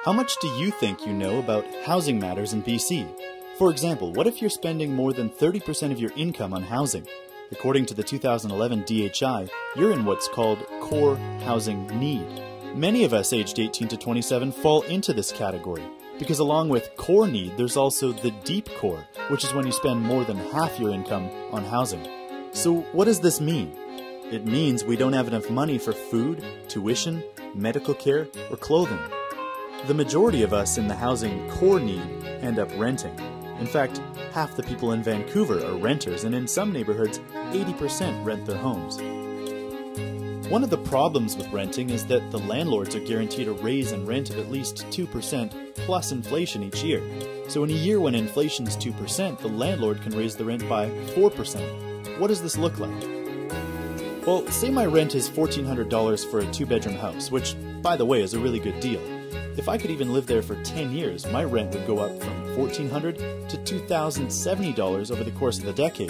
How much do you think you know about housing matters in BC? For example, what if you're spending more than 30% of your income on housing? According to the 2011 DHI, you're in what's called core housing need. Many of us aged 18 to 27 fall into this category, because along with core need, there's also the deep core, which is when you spend more than half your income on housing. So what does this mean? It means we don't have enough money for food, tuition, medical care, or clothing. The majority of us in the housing core need end up renting. In fact, half the people in Vancouver are renters, and in some neighborhoods, 80% rent their homes. One of the problems with renting is that the landlords are guaranteed a raise in rent of at least 2% plus inflation each year. So in a year when inflation is 2%, the landlord can raise the rent by 4%. What does this look like? Well, say my rent is $1,400 for a 2-bedroom house, which, by the way, is a really good deal. If I could even live there for 10 years, my rent would go up from $1,400 to $2,070 over the course of the decade.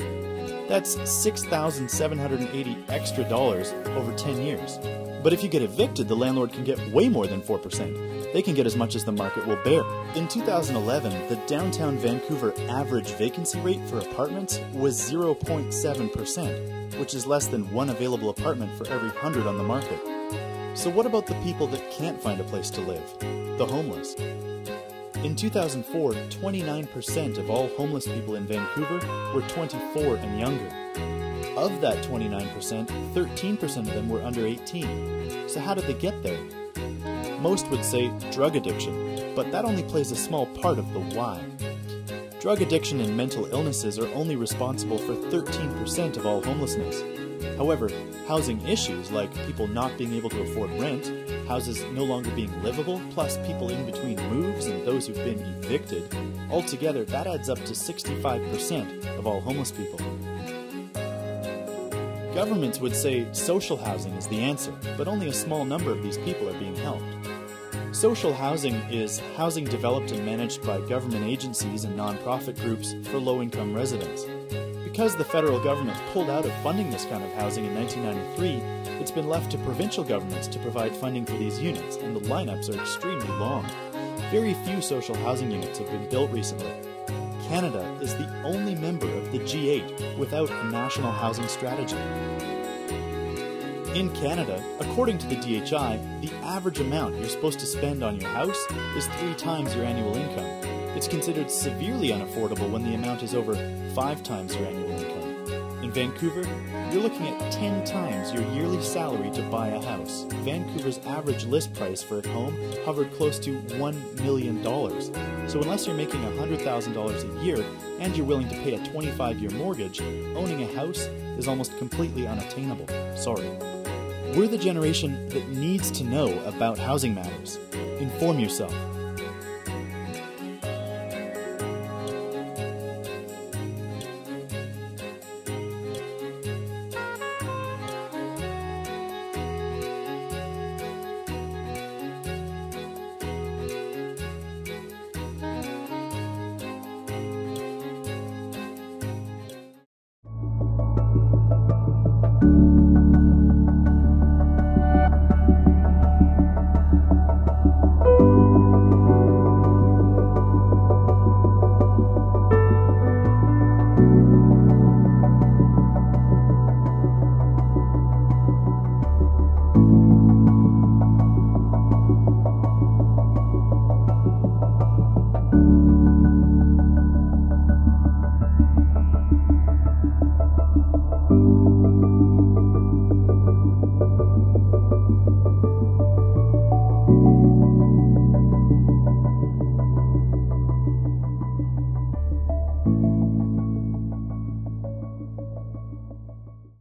That's $6,780 extra dollars over 10 years. But if you get evicted, the landlord can get way more than 4%. They can get as much as the market will bear. In 2011, the downtown Vancouver average vacancy rate for apartments was 0.7%, which is less than one available apartment for every 100 on the market. So what about the people that can't find a place to live? The homeless. In 2004, 29% of all homeless people in Vancouver were 24 and younger. Of that 29%, 13% of them were under 18. So how did they get there? Most would say drug addiction, but that only plays a small part of the why. Drug addiction and mental illnesses are only responsible for 13% of all homelessness. However, housing issues like people not being able to afford rent, houses no longer being livable, plus people in between moves and those who've been evicted, altogether that adds up to 65% of all homeless people. Governments would say social housing is the answer, but only a small number of these people are being helped. Social housing is housing developed and managed by government agencies and nonprofit groups for low-income residents. Because the federal government pulled out of funding this kind of housing in 1993, it's been left to provincial governments to provide funding for these units, and the lineups are extremely long. Very few social housing units have been built recently. Canada is the only member of the G8 without a national housing strategy. In Canada, according to the DHI, the average amount you're supposed to spend on your house is 3 times your annual income. It's considered severely unaffordable when the amount is over 5 times your annual income. In Vancouver, you're looking at 10 times your yearly salary to buy a house. Vancouver's average list price for a home hovered close to $1 million. So unless you're making $100,000 a year and you're willing to pay a 25-year mortgage, owning a house is almost completely unattainable. Sorry. We're the generation that needs to know about housing matters. Inform yourself.